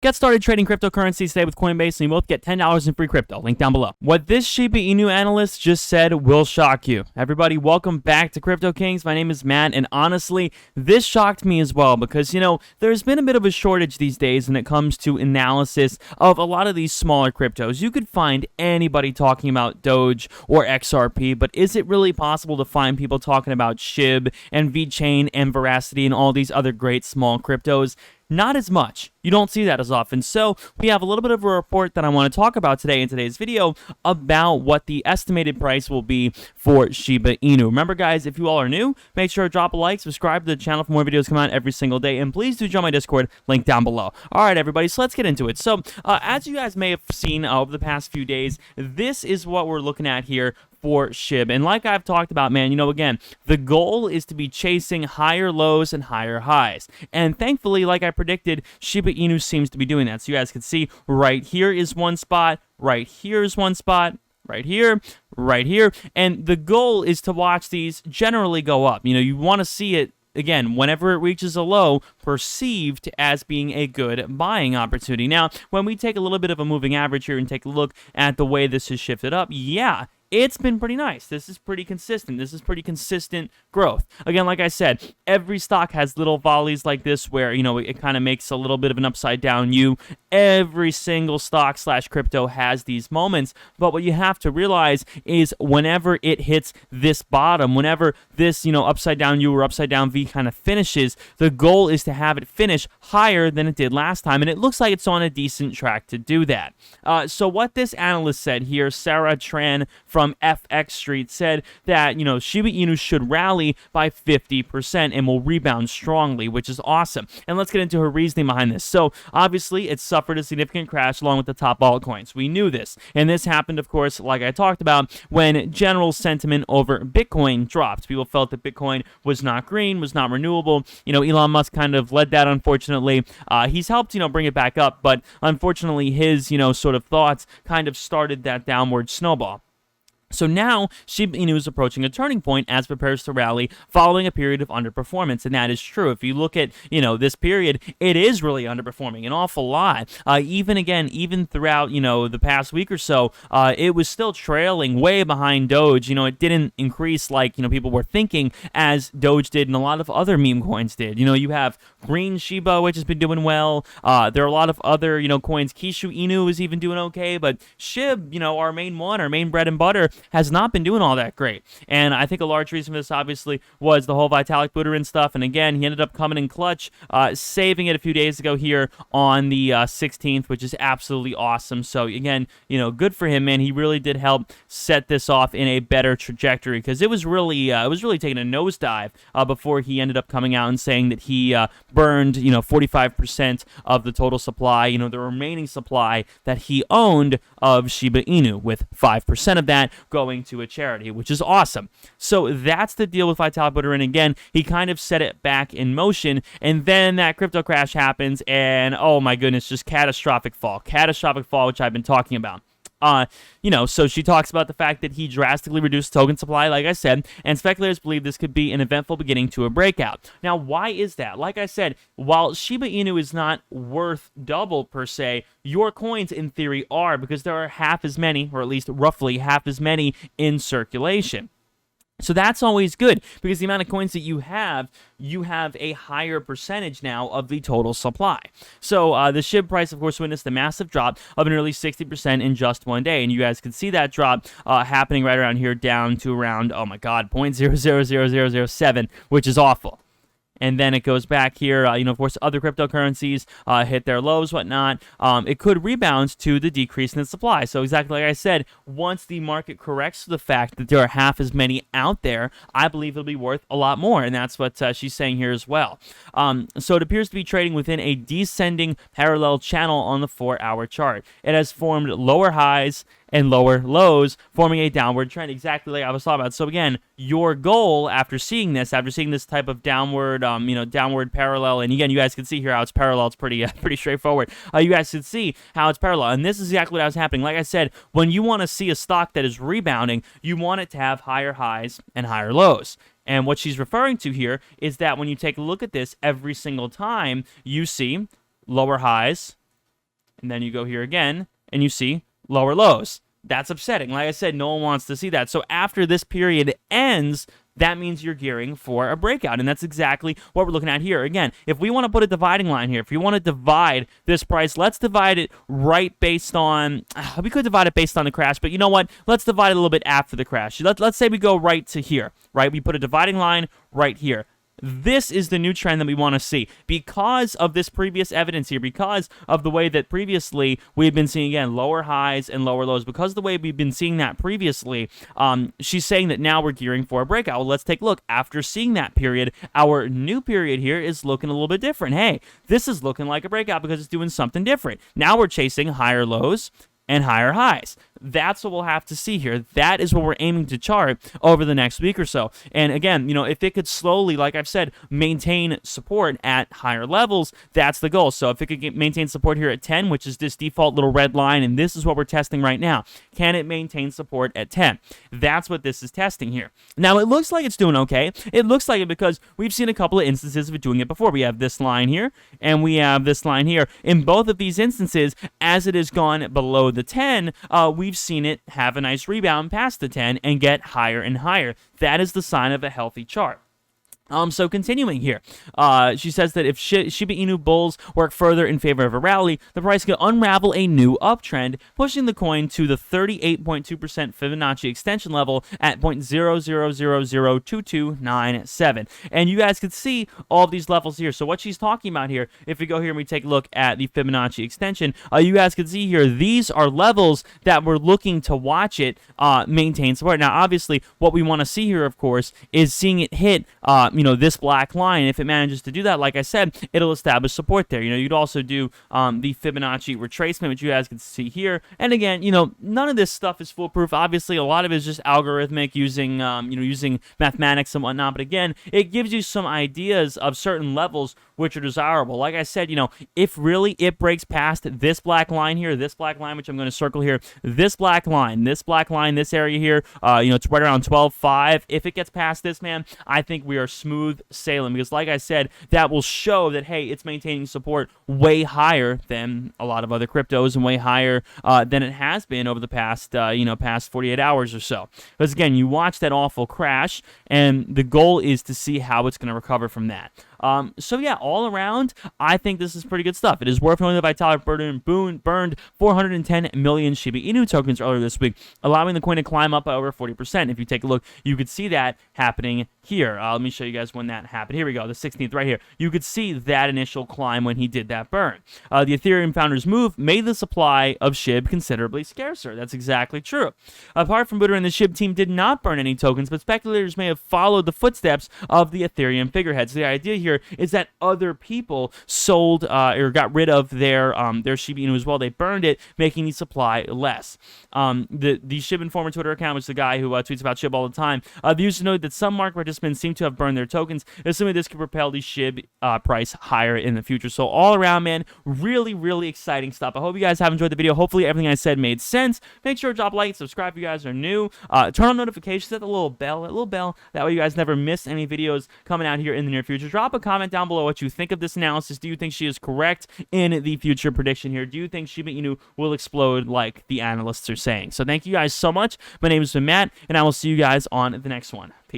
Get started trading cryptocurrencies today with Coinbase, and you both get $10 in free crypto. Link down below. What this Shiba Inu analyst just said will shock you. Everybody, welcome back to Crypto Kings. My name is Matt, and honestly, this shocked me as well because, there's been a bit of a shortage these days when it comes to analysis of a lot of these smaller cryptos. You could find anybody talking about Doge or XRP, but is it really possible to find people talking about Shib and VeChain and Veracity and all these other great small cryptos? Not as much. You don't see that as often. So we have a little bit of a report that I want to talk about today in today's video about what the estimated price will be for Shiba Inu. Remember, guys, if you all are new, make sure to drop a like, subscribe to the channel for more videos come out every single day, and please do join my Discord, link down below. All right, everybody, so let's get into it. So as you guys may have seen over the past few days, this is what we're looking at here for SHIB. And like I've talked about, man, again, the goal is to be chasing higher lows and higher highs. And thankfully, like I predicted, Shiba Inu seems to be doing that. So you guys can see right here is one spot, right here is one spot, right here, right here. And the goal is to watch these generally go up. You want to see it, again, whenever it reaches a low, perceived as being a good buying opportunity. Now, when we take a little bit of a moving average here and take a look at the way this has shifted up, yeah, it's been pretty nice. This is pretty consistent. This is pretty consistent growth. Again, like I said, every stock has little volleys like this where, it kind of makes a little bit of an upside down U. Every single stock / crypto has these moments. But what you have to realize is whenever it hits this bottom, whenever this, upside down U or upside down V kind of finishes, the goal is to have it finish higher than it did last time. And it looks like it's on a decent track to do that. So what this analyst said here, Sarah Tran from FX Street, said that, Shiba Inu should rally by 50% and will rebound strongly, which is awesome. And let's get into her reasoning behind this. So obviously, it suffered a significant crash along with the top altcoins. We knew this. And this happened, of course, like I talked about, when general sentiment over Bitcoin dropped. People felt that Bitcoin was not green, was not renewable. Elon Musk kind of led that, unfortunately. He's helped, bring it back up, but unfortunately, his, sort of thoughts kind of started that downward snowball. So now, Shib Inu is approaching a turning point as it prepares to rally following a period of underperformance, and that is true. If you look at, this period, it is really underperforming an awful lot. Even throughout, the past week or so, it was still trailing way behind Doge. It didn't increase like, people were thinking as Doge did and a lot of other meme coins did. You have Green Shiba, which has been doing well. There are a lot of other, coins. Kishu Inu is even doing okay, but Shib, our main one, our main bread and butter, has not been doing all that great. And I think a large reason for this, obviously, was the whole Vitalik Buterin stuff. And again, he ended up coming in clutch, saving it a few days ago here on the 16th, which is absolutely awesome. So again, good for him, man. He really did help set this off in a better trajectory because it was really taking a nosedive before he ended up coming out and saying that he burned, 45% of the total supply, the remaining supply that he owned of Shiba Inu, with 5% of that going to a charity, which is awesome. So that's the deal with Vitalik Buterin. Again, he kind of set it back in motion, and then that crypto crash happens, and oh my goodness, just catastrophic fall, which I've been talking about. So she talks about the fact that he drastically reduced token supply, like I said, and speculators believe this could be an eventful beginning to a breakout. Now, why is that? Like I said, while Shiba Inu is not worth double per se, your coins in theory are, because there are half as many, or at least roughly half as many in circulation. So that's always good because the amount of coins that you have a higher percentage now of the total supply. So the SHIB price, of course, witnessed a massive drop of nearly 60% in just one day. And you guys can see that drop happening right around here down to around, oh my God, 0.000007, which is awful. And then it goes back here, of course, other cryptocurrencies hit their lows, whatnot. It could rebound to the decrease in the supply. So exactly like I said, once the market corrects to the fact that there are half as many out there, I believe it'll be worth a lot more. And that's what she's saying here as well. So it appears to be trading within a descending parallel channel on the 4-hour chart. It has formed lower highs and lower lows, forming a downward trend, exactly like I was talking about. So again, your goal after seeing this type of downward, downward parallel, and again, you guys can see here how it's parallel. It's pretty straightforward. You guys can see how it's parallel, and this is exactly what was happening. Like I said, when you want to see a stock that is rebounding, you want it to have higher highs and higher lows. And what she's referring to here is that when you take a look at this, every single time you see lower highs and then you go here again, and you see lower lows. That's upsetting. Like I said, no one wants to see that. So after this period ends, that means you're gearing for a breakout, and that's exactly what we're looking at here. Again, if we want to put a dividing line here, if you want to divide this price, let's divide it right based on, we could divide it based on the crash, but you know what? Let's divide it a little bit after the crash. Let's say we go right to here, right? We put a dividing line right here. This is the new trend that we want to see because of this previous evidence here, because of the way that previously we've been seeing, again, lower highs and lower lows. Because of the way we've been seeing that previously, she's saying that now we're gearing for a breakout. Well, let's take a look. After seeing that period, our new period here is looking a little bit different. Hey, this is looking like a breakout because it's doing something different. Now we're chasing higher lows and higher highs. That's what we'll have to see here. That is what we're aiming to chart over the next week or so. And again, if it could slowly, like I've said, maintain support at higher levels, that's the goal. So if it could maintain support here at 10, which is this default little red line, and this is what we're testing right now. Can it maintain support at 10? That's what this is testing here. Now, it looks like it's doing okay. It looks like it because we've seen a couple of instances of it doing it before. We have this line here, and we have this line here. In both of these instances, as it has gone below the 10, we've seen it have a nice rebound past the 10 and get higher and higher. That is the sign of a healthy chart. So continuing here, she says that if Shiba Inu bulls work further in favor of a rally, the price could unravel a new uptrend, pushing the coin to the 38.2% Fibonacci extension level at 0.00002297. And you guys can see all of these levels here. So what she's talking about here, if we go here and we take a look at the Fibonacci extension, you guys can see here, these are levels that we're looking to watch it maintain support. Now, obviously, what we want to see here, of course, is seeing it hit this black line. If it manages to do that, like I said, it'll establish support there. You'd also do the Fibonacci retracement, which you guys can see here. And again, none of this stuff is foolproof. Obviously, a lot of it is just algorithmic using, using mathematics and whatnot. But again, it gives you some ideas of certain levels which are desirable. Like I said, if really it breaks past this black line here, this black line, which I'm going to circle here, this black line, this area here, it's right around 12.5. If it gets past this, man, I think we are smooth sailing, because like I said, that will show that, hey, it's maintaining support way higher than a lot of other cryptos and way higher than it has been over the past, past 48 hours or so. Because again, you watch that awful crash, and the goal is to see how it's going to recover from that. So yeah, all around, I think this is pretty good stuff. It is worth knowing that Vitalik Buterin burned 410 million Shiba Inu tokens earlier this week, allowing the coin to climb up by over 40%. If you take a look, you could see that happening here. Let me show you guys when that happened. Here we go, the 16th right here. You could see that initial climb when he did that burn. The Ethereum founder's move made the supply of SHIB considerably scarcer. That's exactly true. Apart from Buterin, the SHIB team did not burn any tokens, but speculators may have followed the footsteps of the Ethereum figureheads. The idea here is that other people sold or got rid of their Shiba Inu as well. They burned it, making the supply less. The Shib Informer Twitter account, which is the guy who tweets about Shib all the time, the user noted that some market participants seem to have burned their tokens, assuming this could propel the Shib price higher in the future. So all around, man, really, really exciting stuff. I hope you guys have enjoyed the video. Hopefully everything I said made sense. Make sure to drop a like, subscribe if you guys are new. Turn on notifications, hit the little bell. That way you guys never miss any videos coming out here in the near future. Drop a comment down below what you think of this analysis. Do you think she is correct in the future prediction here? Do you think Shiba Inu will explode like the analysts are saying? So thank you guys so much. My name has been Matt, and I will see you guys on the next one. Peace.